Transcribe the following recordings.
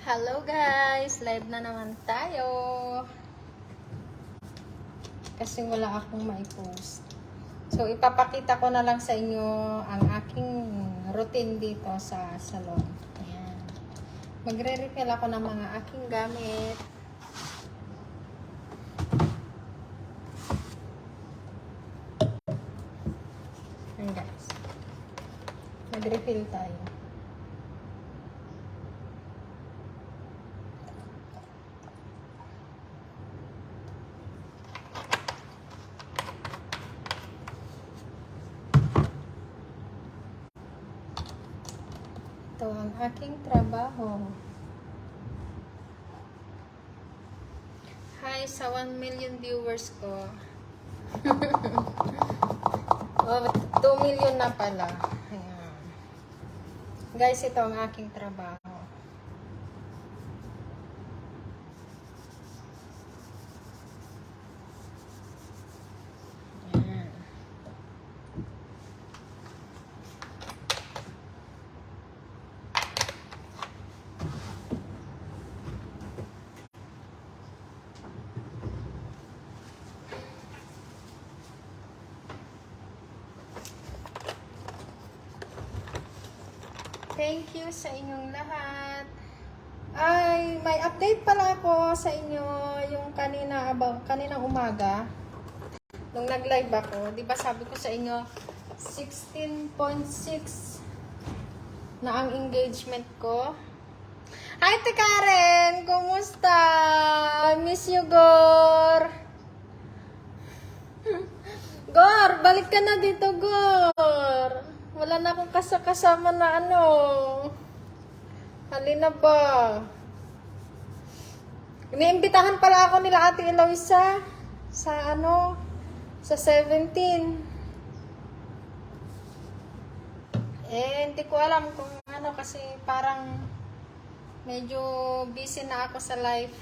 Hello guys! Live na naman tayo. Kasi wala akong mai-post. So, ipapakita ko na lang sa inyo ang aking routine dito sa salon. Ayan. Magre-refill ako ng mga aking gamit. Ayan guys. Mag-refill tayo. Ito ang aking trabaho. Hi sa 1 million viewers ko. Oh, 2 million na pala. Ayan. Guys, ito ang aking trabaho. Ayan. Thank you sa inyong lahat. Ay, may update pala ako sa inyo yung kaninang umaga. Nung nag-live ako, 'di ba sabi ko sa inyo 16.6 na ang engagement ko. Hi, Te Karen! Kumusta? I miss you, Gor! Gor, balik ka na dito, Gor! Wala na akong kasama na ano. Halina ba? Iniimbitahan pala ako nila Ate Eloisa sa ano, sa 17. Hindi ko alam kung ano kasi parang medyo busy na ako sa life.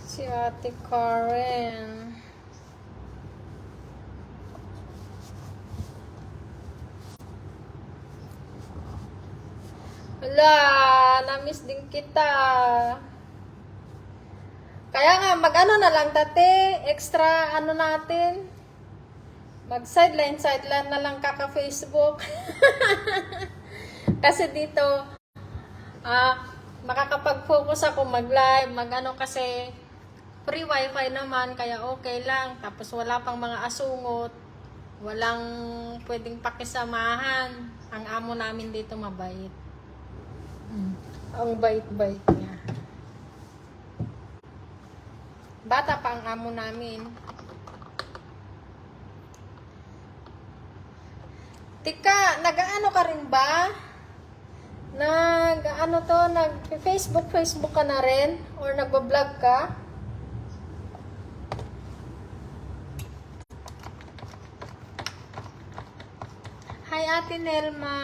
Si Ate Karen. Wala, na-miss din kita. Kaya nga, mag-ano na lang, tate, extra ano natin. Mag-sideline na lang kaka-Facebook. Kasi dito, makakapag-focus ako mag-live, mag-ano kasi free wifi naman, kaya okay lang. Tapos wala pang mga asungot. Walang pwedeng pakisamahan. Ang amo namin dito mabait. Ang bait-bait niya. Bata pa ang amo namin. Tika, nag-ano ka rin ba? Nag-Facebook ka na rin? Or nagbablog ka? Hi, Ate Nelma.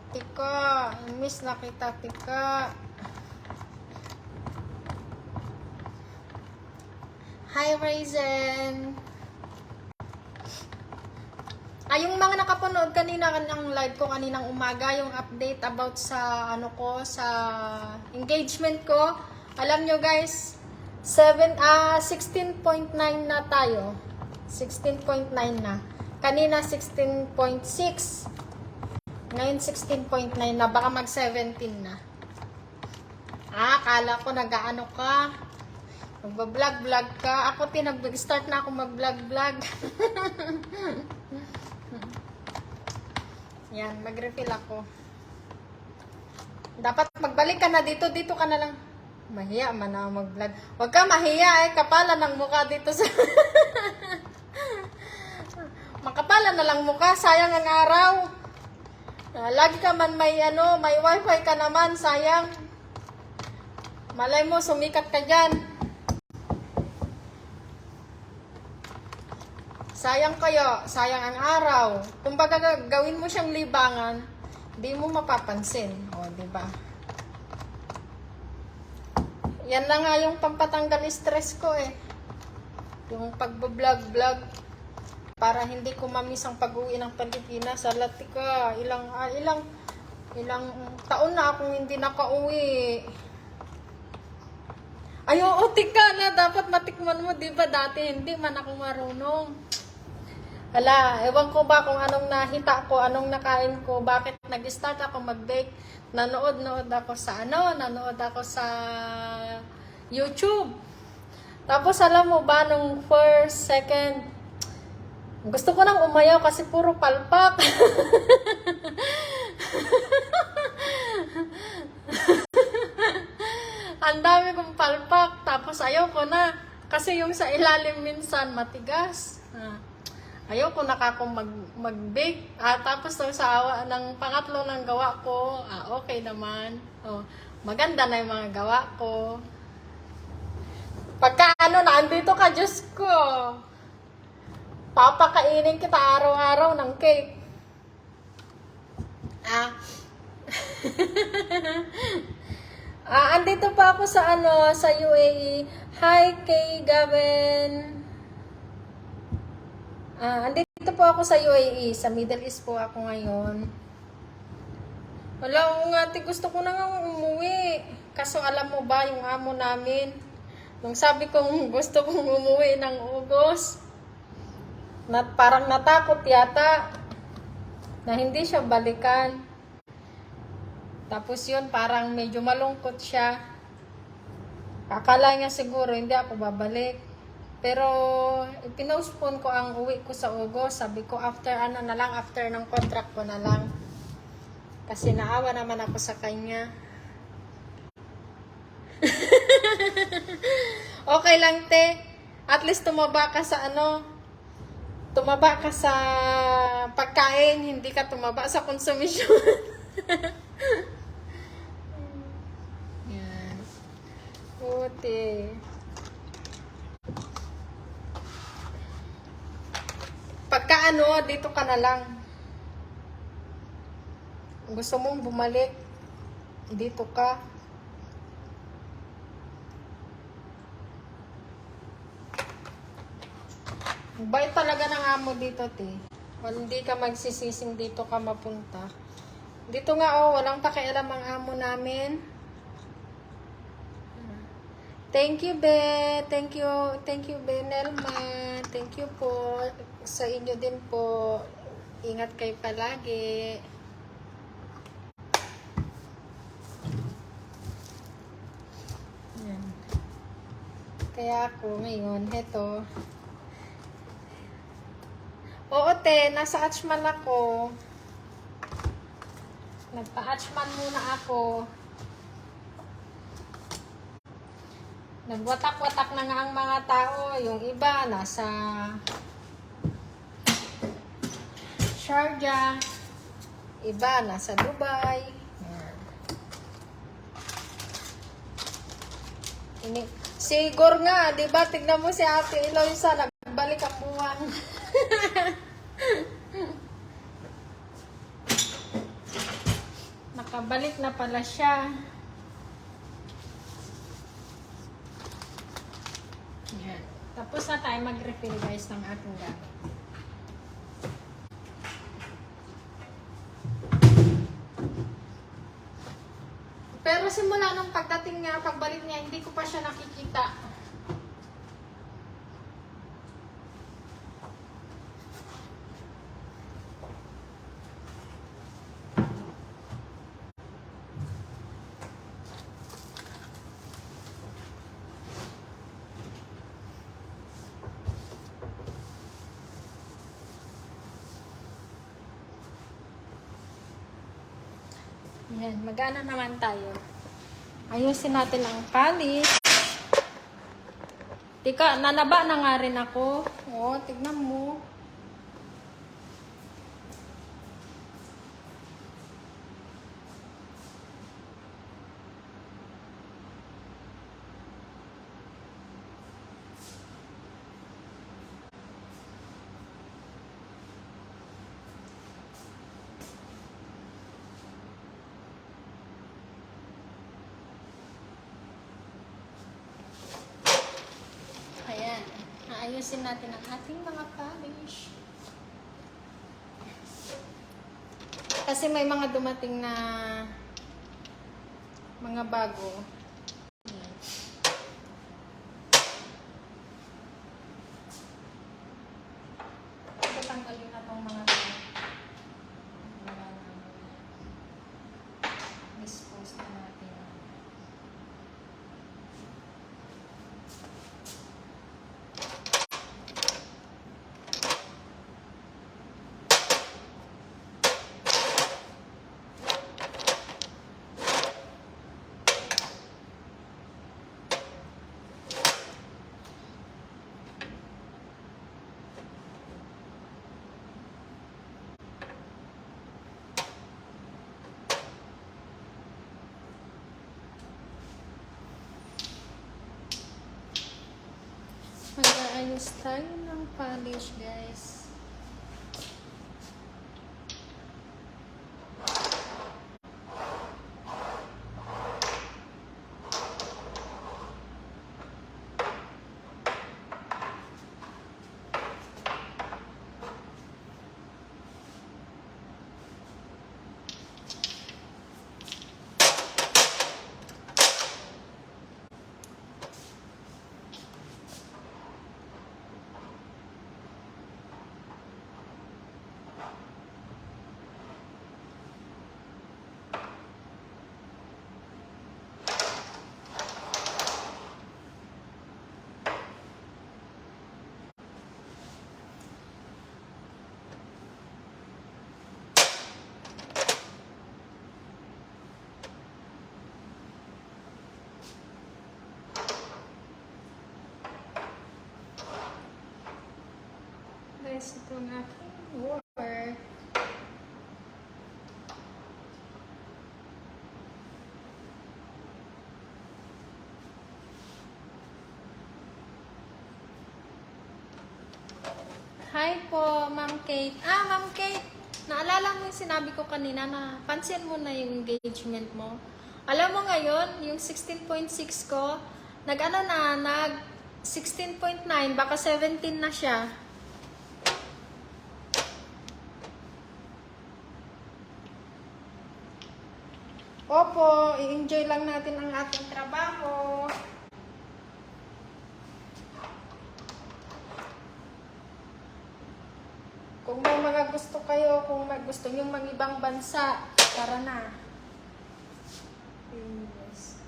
Tika, miss na kita, Tika. Hi, Raisin. Yung mga nakapanood kanina ng live ko kaninang umaga, yung update about sa sa engagement ko. Alam nyo guys, 16.9 na tayo. 16.9 na. Kanina 16.6. Ngayon 16.9 na. Baka mag 17 na. Akala ko nag-ano ka. Magbablog-vlog ka. Ako nag-start na ako mag-vlog-vlog. Yan, mag-refill ako. Dapat magbalik ka na dito. Dito ka na lang. Mahiya man na mag-vlog. Huwag ka mahiya kapalan ng mukha dito sa... Makapalan na lang mukha. Sayang ang araw. Lagi ka man may wifi ka naman. Sayang. Malay mo, sumikat ka dyan. Sayang kayo, sayang ang araw. Kumbaga gawin mo siyang libangan, di mo mapapansin. O, di ba? Yan na nga yung pampatanggal stress ko eh. Yung pagbablog-vlog para hindi ko mamiss ang pag-uwi ng Pilipinas. Salatika, ilang taon na akong hindi nakauwi. Ay, oo, tika na. Dapat matikman mo, di ba? Dati hindi man ako marunong. Hala, ewan ko ba kung anong nahita ko, anong nakain ko, bakit nag-start ako mag-bake. Nanood ako sa nanood ako sa YouTube. Tapos alam mo ba, nung first, second, gusto ko nang umayaw kasi puro palpak. Ang dami kong palpak, tapos ayaw ko na. Kasi yung sa ilalim minsan matigas. Ayaw ko na akong mag-bake. Tapos sa awa ng pangatlo ng gawa ko, okay naman. Maganda na yung mga gawa ko. Pagka na andito ka, Diyos ko, papakainin kita araw-araw ng cake. Andito pa ako sa sa UAE. Hi kay Gavin. Andito po ako sa UAE, sa Middle East po ako ngayon. Wala nga, gusto ko na nga umuwi. Kaso alam mo ba, yung amo namin, nung sabi kong gusto kong umuwi ng August, parang natakot yata na hindi siya balikan. Tapos yun, parang medyo malungkot siya. Akala niya siguro hindi ako babalik. Pero ipinostpone ko ang uwi ko sa August. Sabi ko after after ng contract ko na lang. Kasi naawa naman ako sa kanya. Okay lang, te. At least tumaba ka sa tumaba ka sa pagkain, hindi ka tumaba sa konsumisyon. Yan. Puti. Pagka dito ka na lang. Gusto mong bumalik, dito ka. Bait talaga ng amo dito, te. Hindi ka magsisising dito ka mapunta. Dito nga, walang pakialam ang amo namin. Thank you, Be. Thank you, Be Nelma. Thank you po. Sa inyo din po. Ingat kayo palagi. Yan. Kaya ako ngayon, heto. Oo, te. Nasa Achman ako. Nagpa-Achman muna ako. Nagwatak-watak na nga ang mga tao. Yung iba, nasa Sharjah. Iba, nasa Dubai. Siguro nga, di ba? Tignan mo si Ate Eloisa, nagbalik ang buwan. Nakabalik na pala siya. Yan. Tapos na tayo mag-refill guys ng ating gamit. Pero simula nung pagdating niya, pagbalik niya, hindi ko pa siya nakikita. Yan, magana naman tayo. Ayusin natin ang palis. Tika, nanaba na nga rin ako. Tignan mo. Ayusin natin ang ating mga polish. Kasi may mga dumating na mga bago. Tatanggalin na tong mga dispose na natin. Mag-aayos tayo ng polish, guys. Guys, ito ang aking work. Hi po, Ma'am Kate. Ma'am Kate, naalala mo yung sinabi ko kanina na pansin mo na yung engagement mo? Alam mo ngayon, yung 16.6 ko, nag 16.9, baka 17 na siya. Opo, i-enjoy lang natin ang ating trabaho. Kung may mga gusto kayo, kung may gusto nyo mag-ibang bansa, tara na. Yes.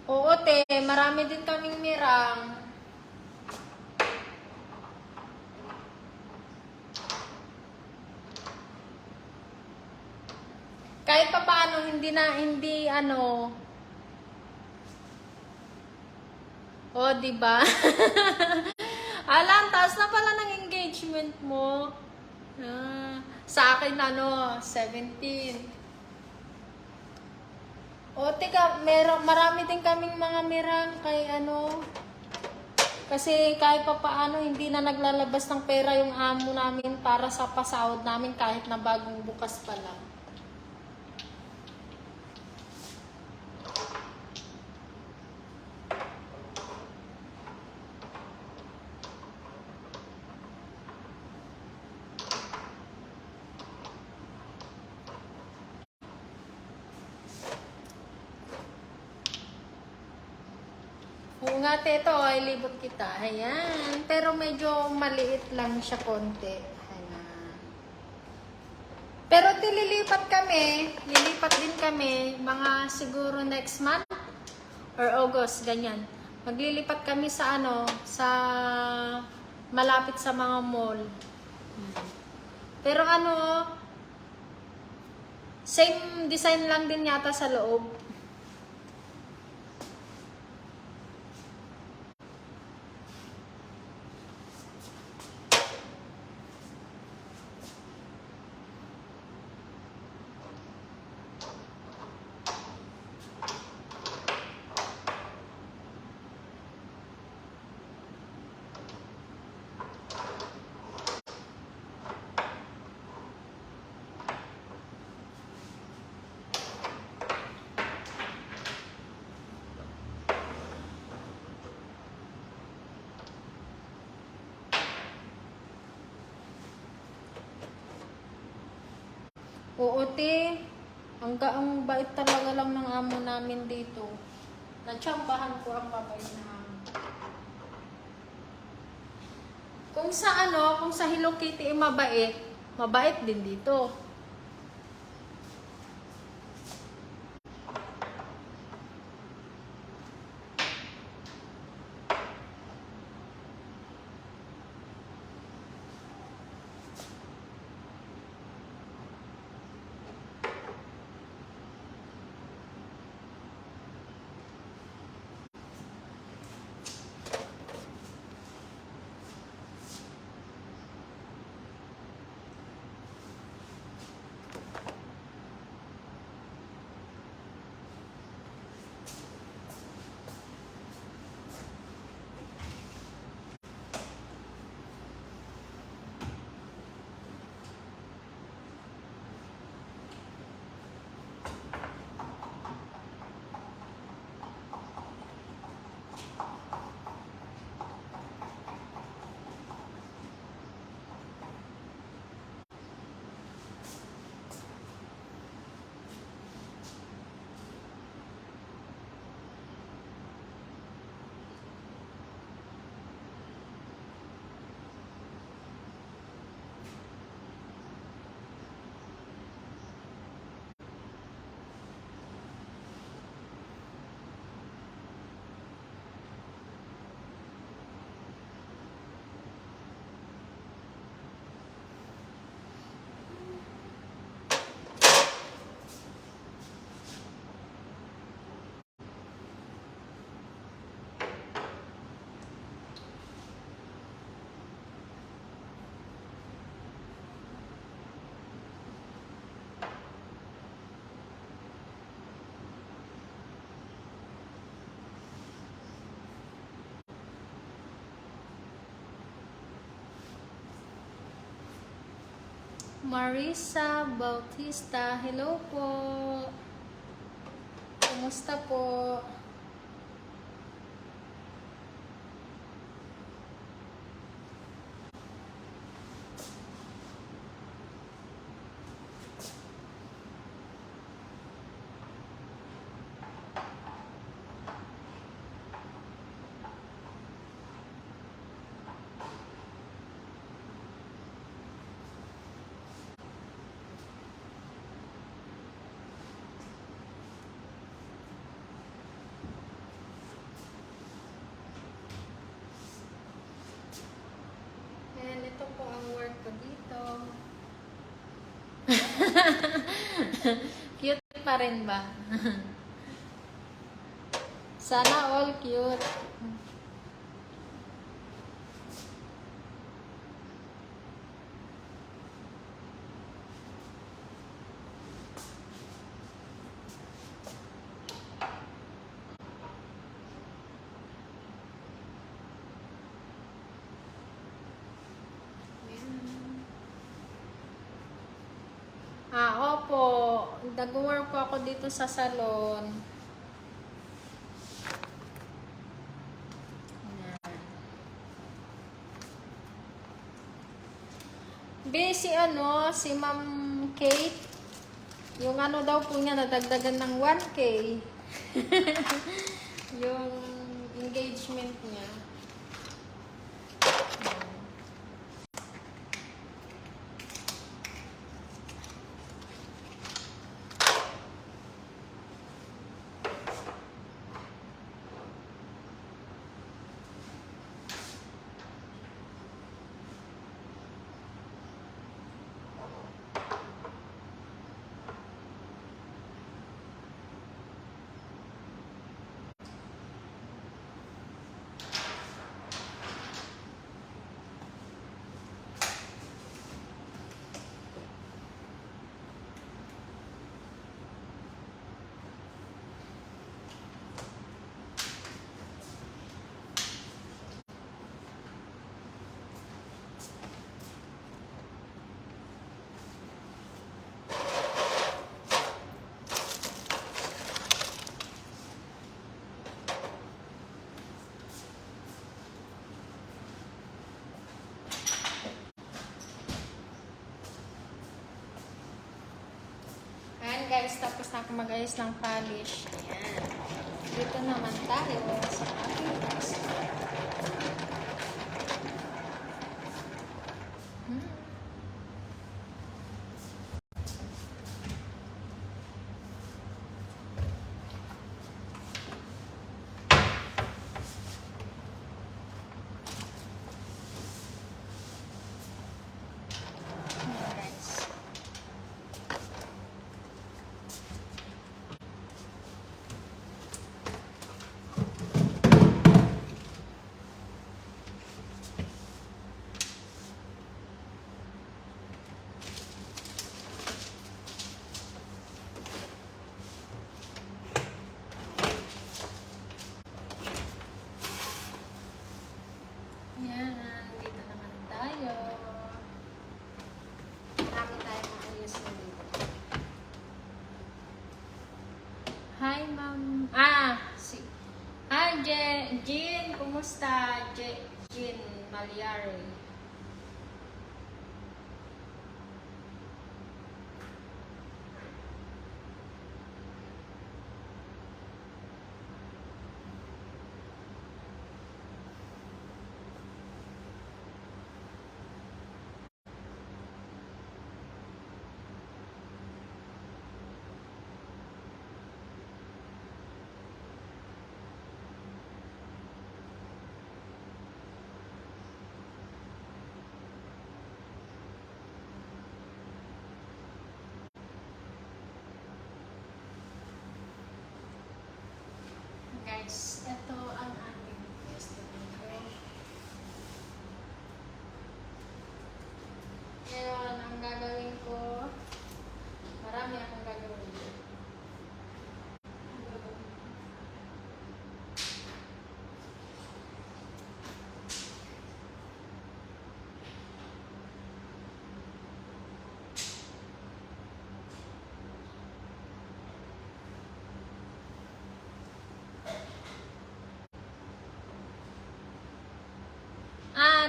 Oo, te. Marami din kaming mirang. Kahit pa paano, hindi oh, diba? Alam, taas na pala ng engagement mo. Sa akin, 17. O, teka, marami din kaming mga mirang kay kasi kahit pa paano, hindi na naglalabas ng pera yung amo namin para sa pasahod namin kahit na bagong bukas pa lang. Oo nga, teto, ay libot kita. Ayan. Pero medyo maliit lang siya konti. Ayan. Pero lilipat kami. Lilipat din kami. Mga siguro next month or August, ganyan. Maglilipat kami sa sa malapit sa mga mall. Pero same design lang din yata sa loob. Oo, te. Ang bait talaga lang ng amo namin dito. Natsambahan ko ang babay na amo. Kung sa Hello Kitty mabait, mabait din dito. Marisa Bautista, hello po. Kumusta po? And ito po ang work ko dito. Cute pa rin ba? Sana all cute. Opo. Nag-work po ako dito sa salon. Si Ma'am Kate, yung daw po niya, nadagdagan ng 1K. Yung engagement Ayan guys, tapos na ako mag-ayos ng polish. Ayan. Dito naman tayo sa ating desk. Hi, ma'am. Hi, Jean. Kumusta? Jean Malyari. Guys, ito ang ating pwesto dito. Ngayon, ang gagawin ko, marami akong gagawin.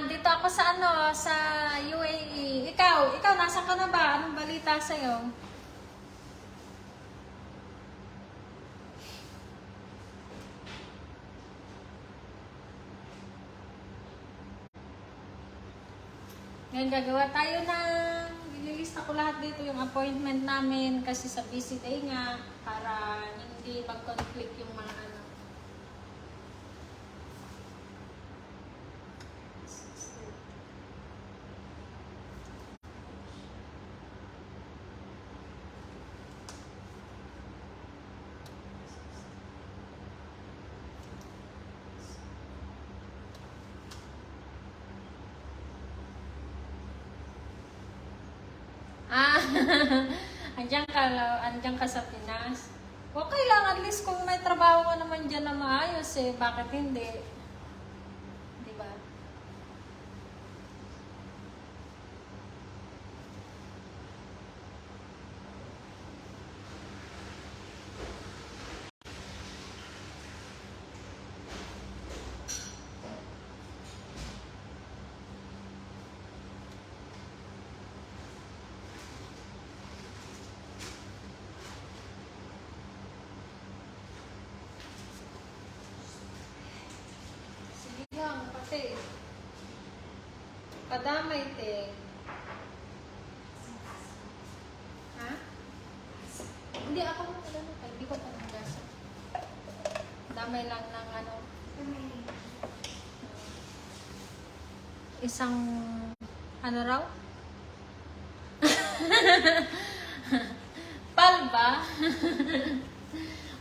Dito ako sa sa UAE. Ikaw, nasaan ka na ba? Anong balita sa'yo? Ngayon gagawa tayo ililista ko lahat dito yung appointment namin kasi sa busy day nga para hindi mag-conflict yung mga andiyan ka sa Pinas. Okay lang, at least kung may trabaho ka naman dyan na maayos bakit hindi? Di ba? Pati. Padamay, te. Ha? Hindi ako hindi ko pa nagasa. Damay lang ng isang raw? Pal ba?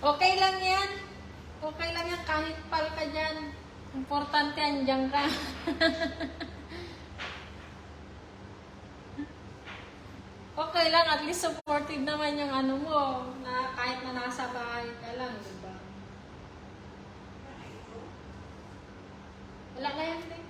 Okay lang yan. Okay lang yan kahit pal ka dyan. Importante, andyan ka. Okay lang, at least supportive naman yung mo, na kahit na nasa bahay ka lang, di ba? Wala na yan, din.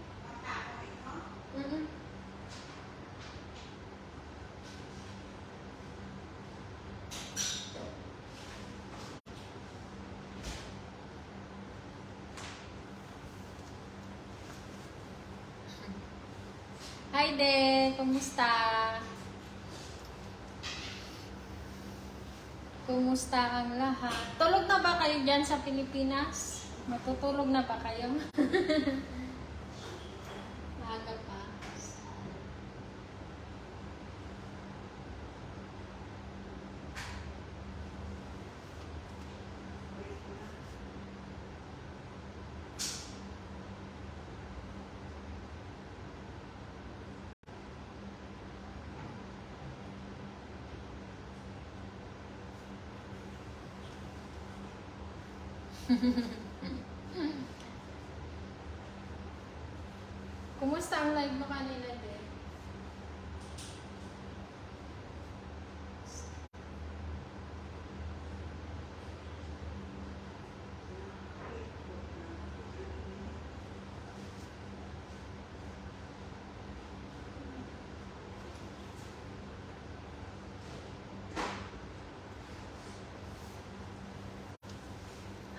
Hi, De. Kumusta? Kumusta ang lahat? Tulog na ba kayo dyan sa Pilipinas? Matutulog na ba kayo? Maaga pa. Kumusta ang live mo kanina din?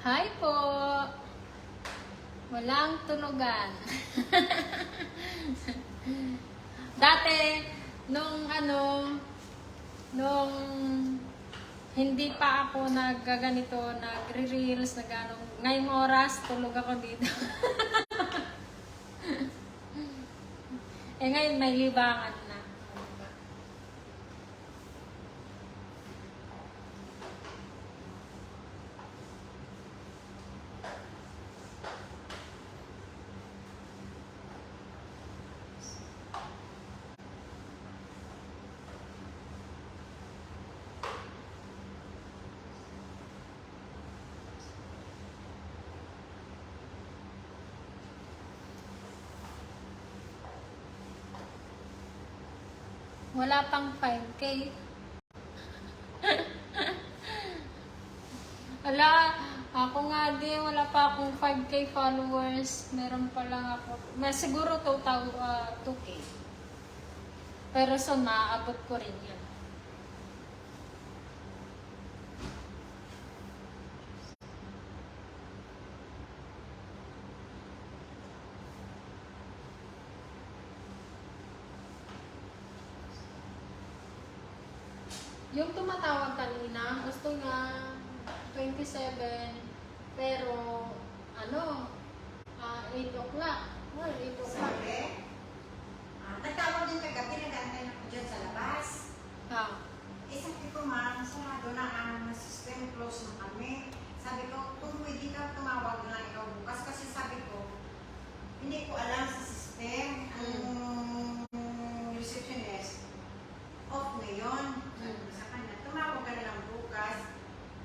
Hi po! Walang tunugan. Dati, nung hindi pa ako naggaganito, nagre-reels, ngayong oras, tulog ako dito. Ngayon may libangan na. Wala pang 5K. Wala, ako nga din, wala pa akong 5K followers. Meron pa lang ako. Siguro total 2K. Pero so, maaabot ko rin yan. Yung tumatawag kanina, gusto nga 27, pero 8 o'clock. Well, 8 o'clock. Sabi, nagtawag din kagabi, nag-aantay na ko dyan sa labas. Sabi ko, ma'am, sarado na ang system, close na kami. Sabi ko, kung pwede ka tumawag na ikaw bukas, kasi sabi ko, hindi ko alam sa system, ang receptionist, off na yun. Sabi ko sa kanya, tumawag ka na lang bukas,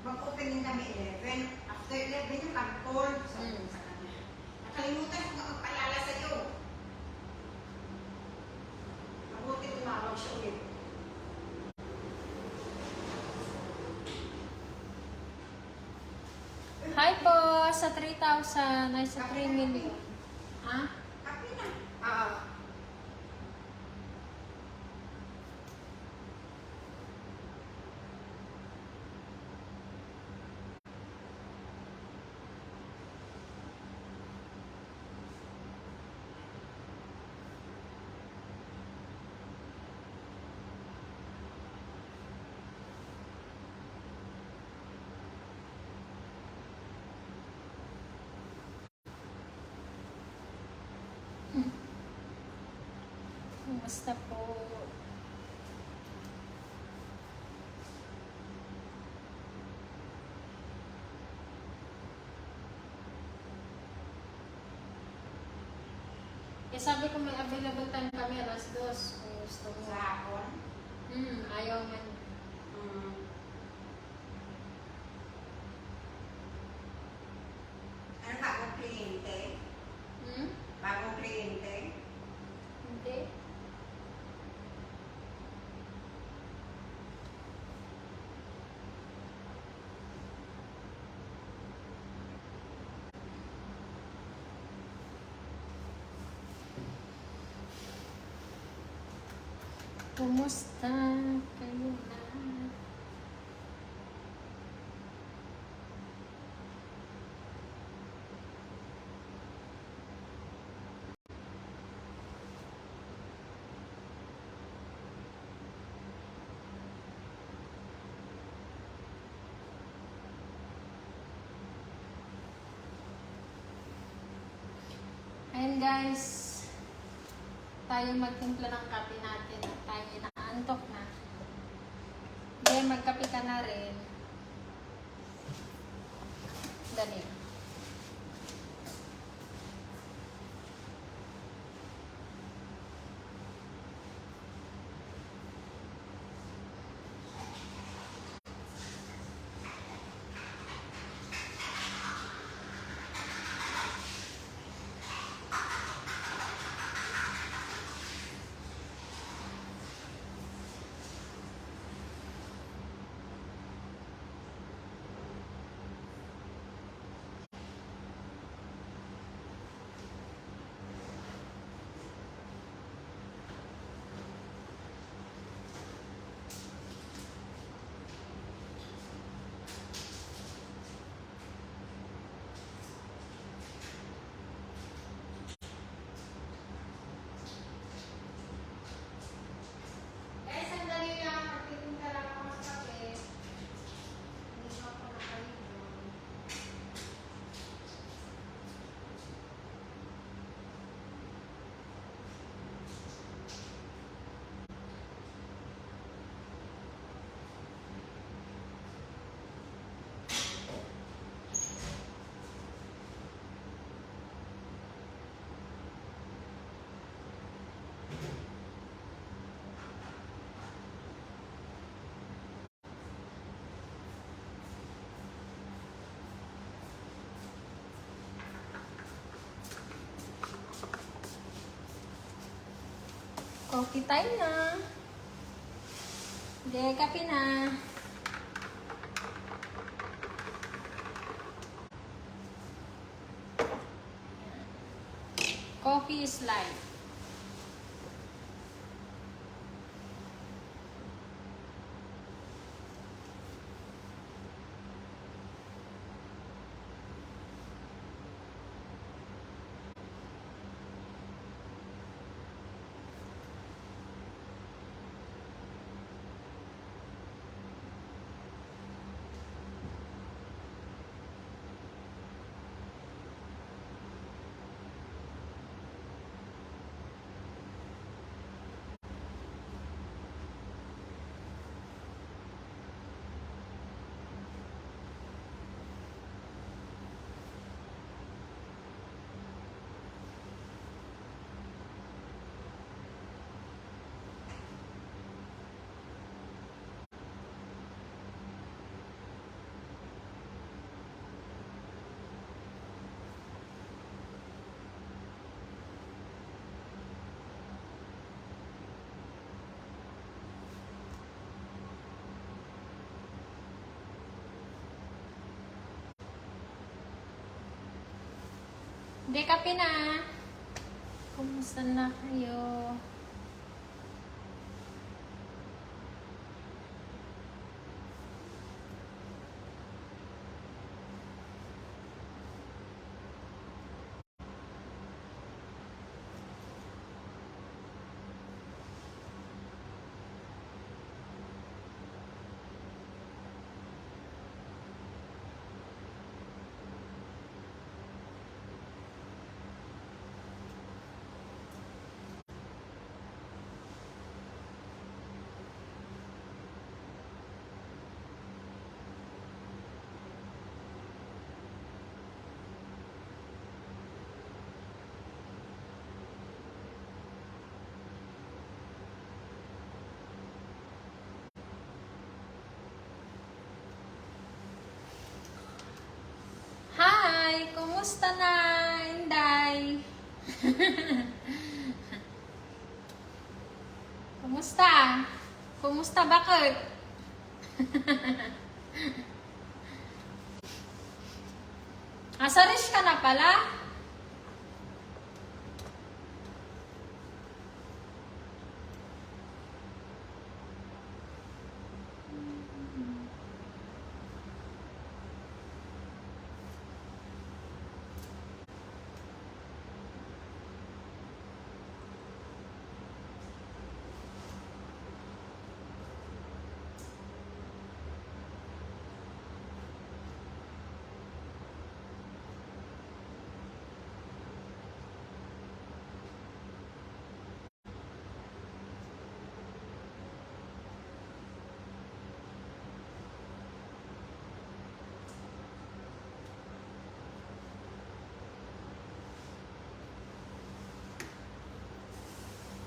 mag-opening kami 11. After 11 yung pag-call. Sabi ko sa kanya, nakalimutan ko magpalala sa'yo. Mabuti tumawag siya ulit. Hi po, sa 3,000, ay sa 3 million. Ha? Kapi na. Kumusta po? Sabi ko may available time kami alas 2 kung gusto mo. Sa hapon. Ayaw man. Ano bagong kliyente? Bagong kliyente? Hindi. Kumusta kayo lahat? Ayan guys, tayo magtimpla ng kape natin at tayo inaantok na. Then magkape ka na rin. Dali. Guys, sandali lang. Magtitinda lang ako ng kape. Hindi pa ako nakaligo. Coffee time na. Hindi, kape na. Coffee is life. Hindi, kape na. Kumusta na kayo? Hi! Kumusta na, Inday? Kumusta? Kumusta ba, Kurt? Asarish ka na pala?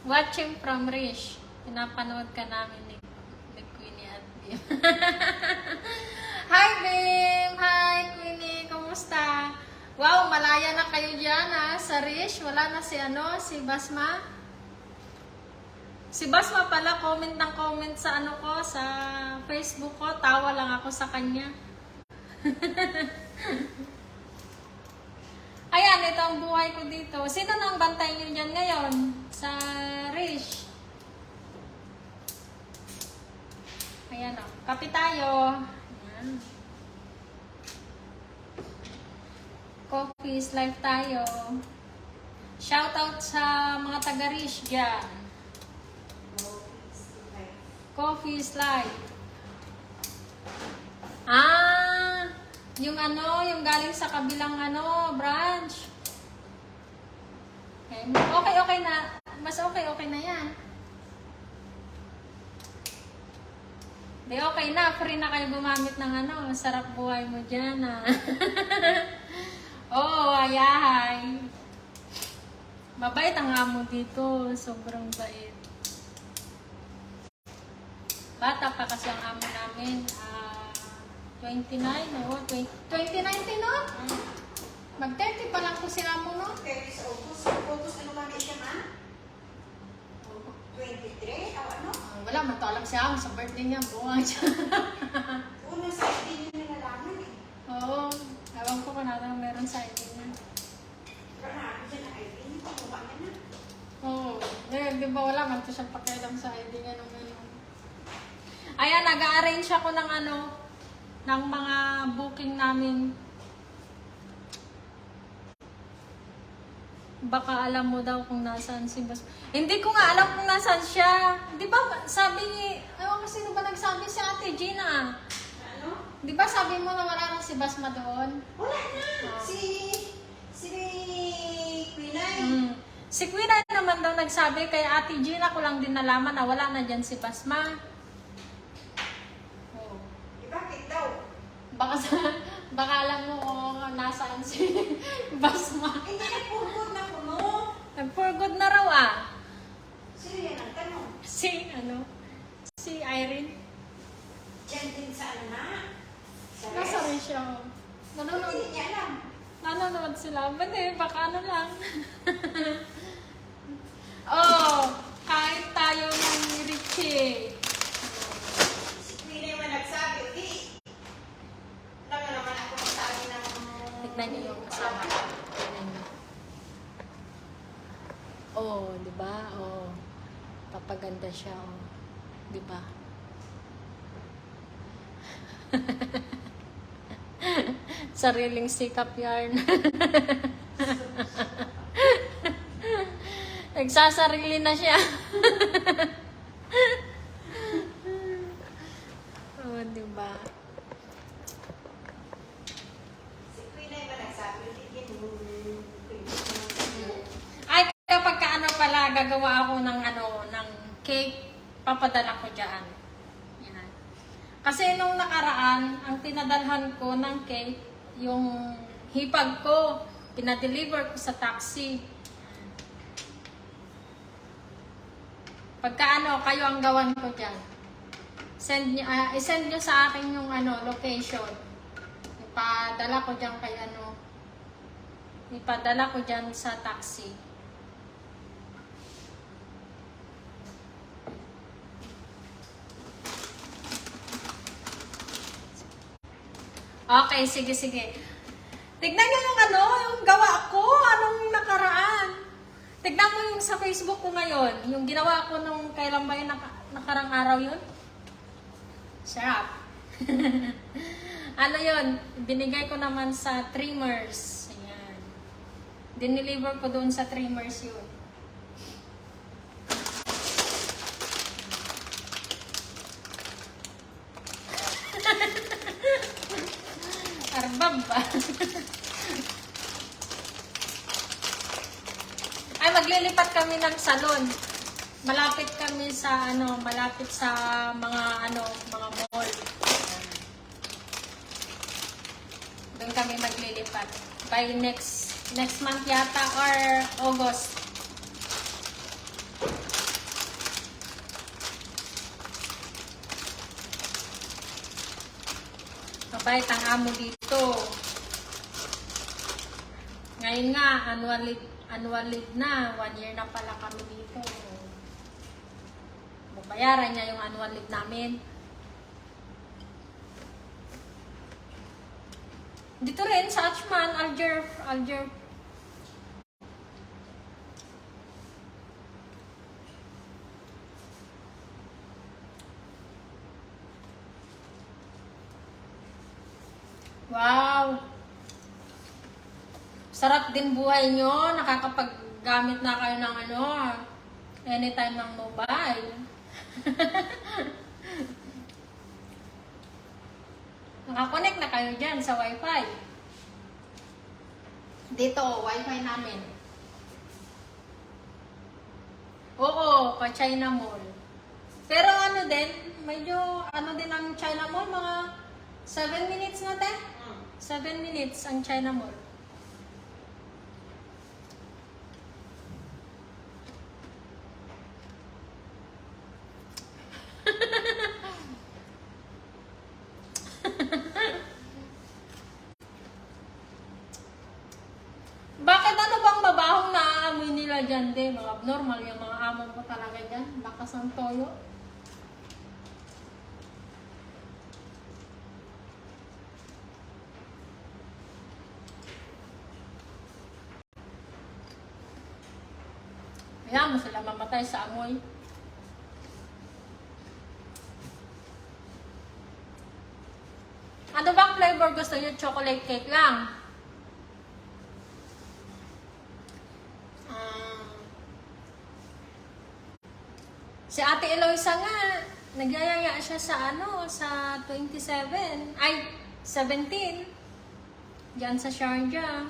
Watching from Rish. Pinapanood ka namin ni Queenie at Bim. Hi, Bim! Hi, Queenie! Kumusta? Wow, malaya na kayo dyan, ha? Sa Rish, wala na si Basma. Si Basma pala, comment ng comment sa sa Facebook ko. Tawa lang ako sa kanya. Ayan, ito ang buhay ko dito. Sino nang bantay nyo dyan ngayon? Sa Rish. Ayan o. Kape tayo. Ayan. Coffee is life tayo. Shoutout sa mga taga-Rish dyan. Coffee is life. Yung yung galing sa kabilang branch. Okay na. Mas okay na yan. Okay na. Free na kayo gumamit ng sarap buhay mo dyan, ayahay. Mabait ang amo dito. Sobrang bait. Bata pa kasi ang amo namin. 29, 2019, no? Mag-30 pa lang po si amo, no? Okay, so August ano ba na siya, ma? 23, o ano? Wala, matalag si amo sa birthday niya. Buwan siya. Unang sa hindi niyo nilalaman eh. Oo. Ewan ko na meron sa ID niya. Pero na, dyan ang ID niyo, pumaba niya na. Oo. Di ba wala man to siyang pakialam sa ID niya nung Ayan, nag-a-arrange ako ng ng mga booking namin. Baka alam mo daw kung nasaan si Bas. Hindi ko nga alam kung nasaan siya. Di ba sabi ni, ewan ko sino ba nagsabi, si Ate Gina. Ano? Di ba sabi mo na wala na si Basma doon? Wala na. Si Quinay. Si Quinay naman daw nagsabi, kay Ate Gina ko lang din nalaman na wala na dyan si Basma. Bakit daw? Baka alam mo nasaan si Basma. Hindi nagpurgod na po mo. Nag-for-good na raw Sino yan ang tanong? Si Irene. Diyan din sa na? Sa Nasa rin rest? siya. Hindi niya alam. Nanonood sila. Baka lang. Kahit tayo ng Richie. Si Quinay man nagsabi, di. Naman ako magsabi ng... Tignan niyo yung kasama. Tignan niyo. Di ba? Papaganda siya, Di ba? Sariling sikap yarn. Nagsasarili na siya. Di ba? Si Quinay man nagsabi, di. Ay, kapag pala, gagawa ako ng cake, papadala ko dyan. Yan. Kasi nung nakaraan, ang pinadalhan ko ng cake, yung hipag ko, pinadeliver ko sa taxi. Pagka kayo ang gawan ko dyan. I-send nyo sa akin yung location. Ipadala ko dyan kay ipadala ko dyan sa taxi. Okay, sige. Tignan nyo yung gawa ko, anong nakaraan. Tignan mo yung sa Facebook ko ngayon, yung ginawa ko nung kailan ba yun, nakarang araw yun? Sarap. Yun, binigay ko naman sa trimmers. Ayan. Dineliver ko doon sa trimmers yun. Arbab ba? Ay, maglilipat kami ng salon. Malapit kami sa malapit sa mga mga mall. Doon kami maglilipat by next month yata or August. mabait ang amo dito. Ngayon nga, annual leave na. 1 year na pala kami dito. Babayaran niya yung annual leave namin. Dito rin sa Achman, Alger. Wow! Sarap din buhay nyo. Nakakapaggamit na kayo ng anytime ng mobile. Nakakonect na kayo dyan sa wifi. Dito, wifi namin. Oo, pa China Mall. Pero medyo din ang China Mall, mga 7 minutes na 7 minutes ang China Mall. Bakit bang mabahong naaamoy nila dyan, Mga abnormal yung mga amo ko talaga dyan. Lakas ng toyo. Kaya mo sila mamatay sa amoy. Ano bang flavor gusto nyo? Chocolate cake lang. Si Ate Eloisa nga, nagyayaya siya sa sa 27. Ay, 17. Diyan sa Sharjah.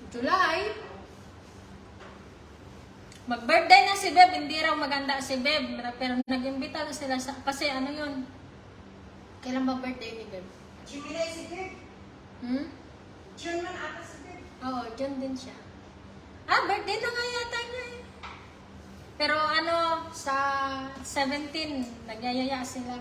July. Mag-birthday na si Beb, hindi raw maganda si Beb. Pero nag-imbita sila sa, kasi yun? Kailan ba birthday ni Beb? June si Beb. June man ata si Beb. Oo, June din siya. Birthday na nga yata niya eh. Pero sa 17, nagyayaya sila.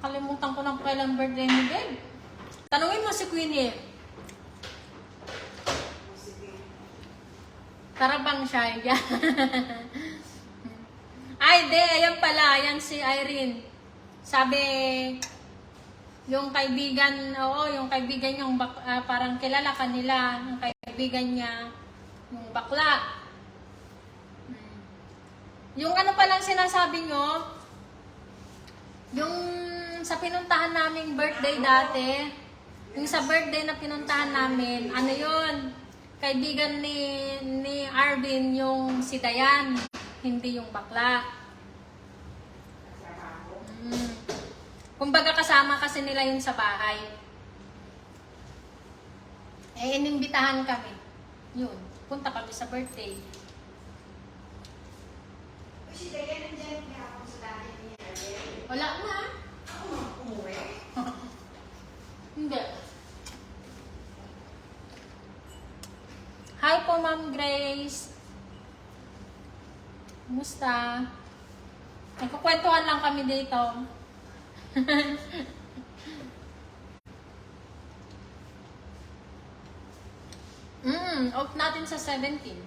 Kalimutan ko ng kailan birthday ni Beb. Tanungin mo si Queenie. Karabang siya. Ay, ayan pala. Ayan si Irene. Sabi, yung kaibigan yung parang kilala kanila. Yung kaibigan niya, yung bakla. Yung palang sinasabi nyo, yung sa pinuntahan naming birthday dati, yung sa birthday na pinuntahan namin, yun? Kaibigan ni Arvin yung si Dayan, hindi yung bakla. Kumbaga kasama kasi nila yun sa bahay. Inimbitahan kami. Yun, punta kami sa birthday. Si Dayan nandiyan ako sa dati niya. Wala na. Umuwi? Hindi. Hi po, Ma'am Grace. Kumusta? Nagkukwentuhan lang kami dito. Off natin sa 17.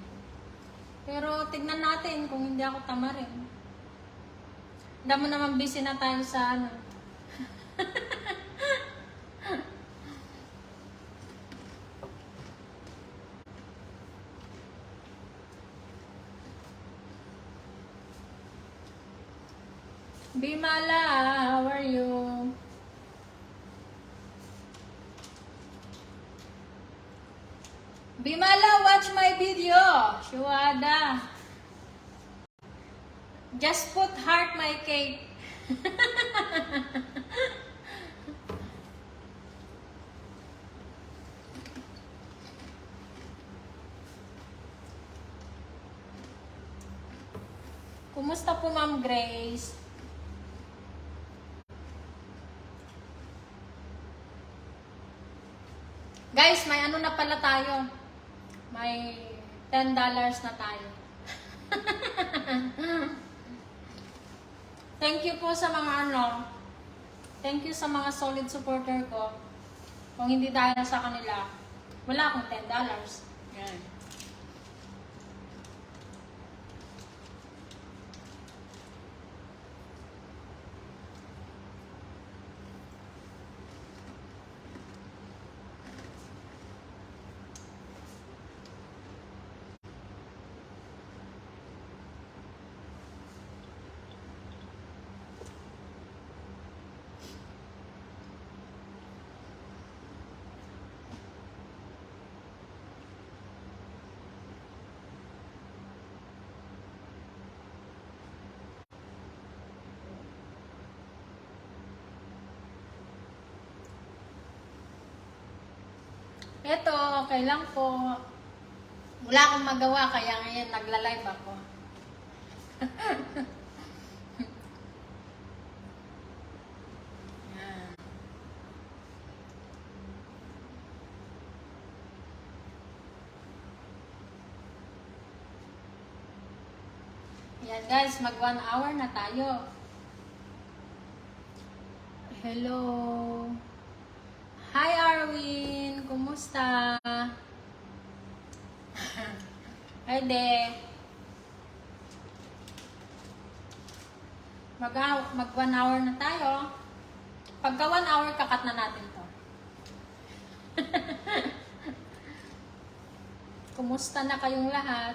Pero tignan natin kung hindi ako tama rin. Damo naman busy na tayo sa Bimala, how are you? Bimala, watch my video. Shuada. Just put heart my cake. Kumusta po, Ma'am Grace? Guys, may ano na pala tayo. May $10 na tayo. Thank you po sa mga ano. Thank you sa mga solid supporter ko. Kung hindi dahil sa kanila, wala akong $10. Yan. Eto, okay lang po. Wala akong magawa, kaya ngayon nagla-live ako. Yan. Yan guys, mag 1 hour na tayo. Hello. Hi Arwin, kumusta? Hi de. Mag 1 hour na tayo. Pagka 1 hour, kakat na natin to. Kumusta na kayong lahat?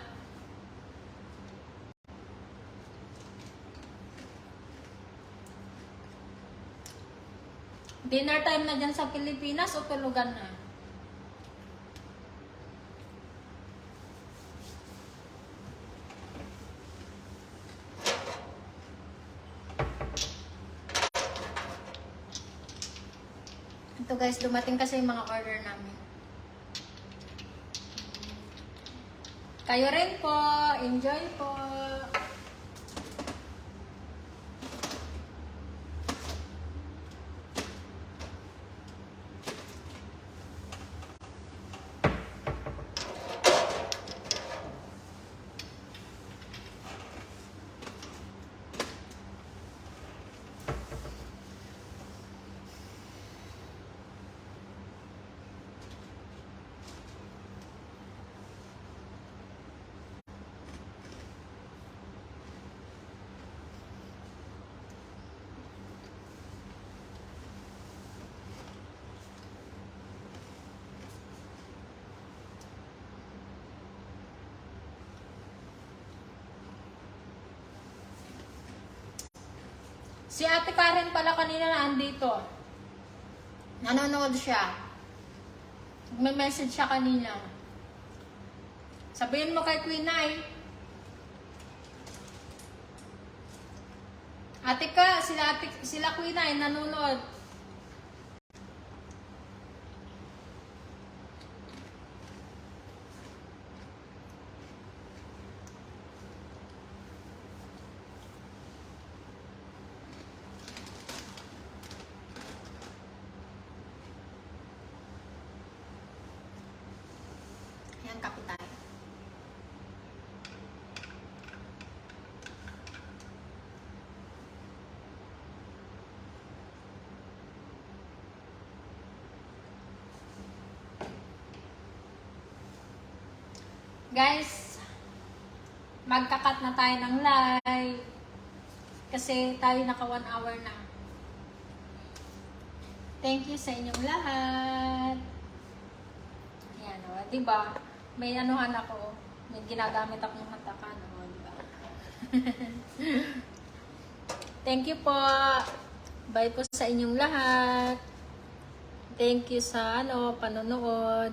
Dinner time na dyan sa Pilipinas o tulugan na? Ito guys, dumating kasi yung mga order namin. Kayo rin po. Enjoy po. Si Ate Karen pala kanina na andito. Nanonood siya. May message siya kanina. Sabihin mo kay Queen Ay. Ate ka, sila Queen Ay nanonood. Yan, kapitan. Guys, magkakat na tayo ng live. Kasi tayo naka 1 hour na. Thank you sa inyong lahat. Ayan o, diba? May anuhan ako. May ginagamit akong hatakan o, diba? Thank you po. Bye po sa inyong lahat. Thank you sa panonood.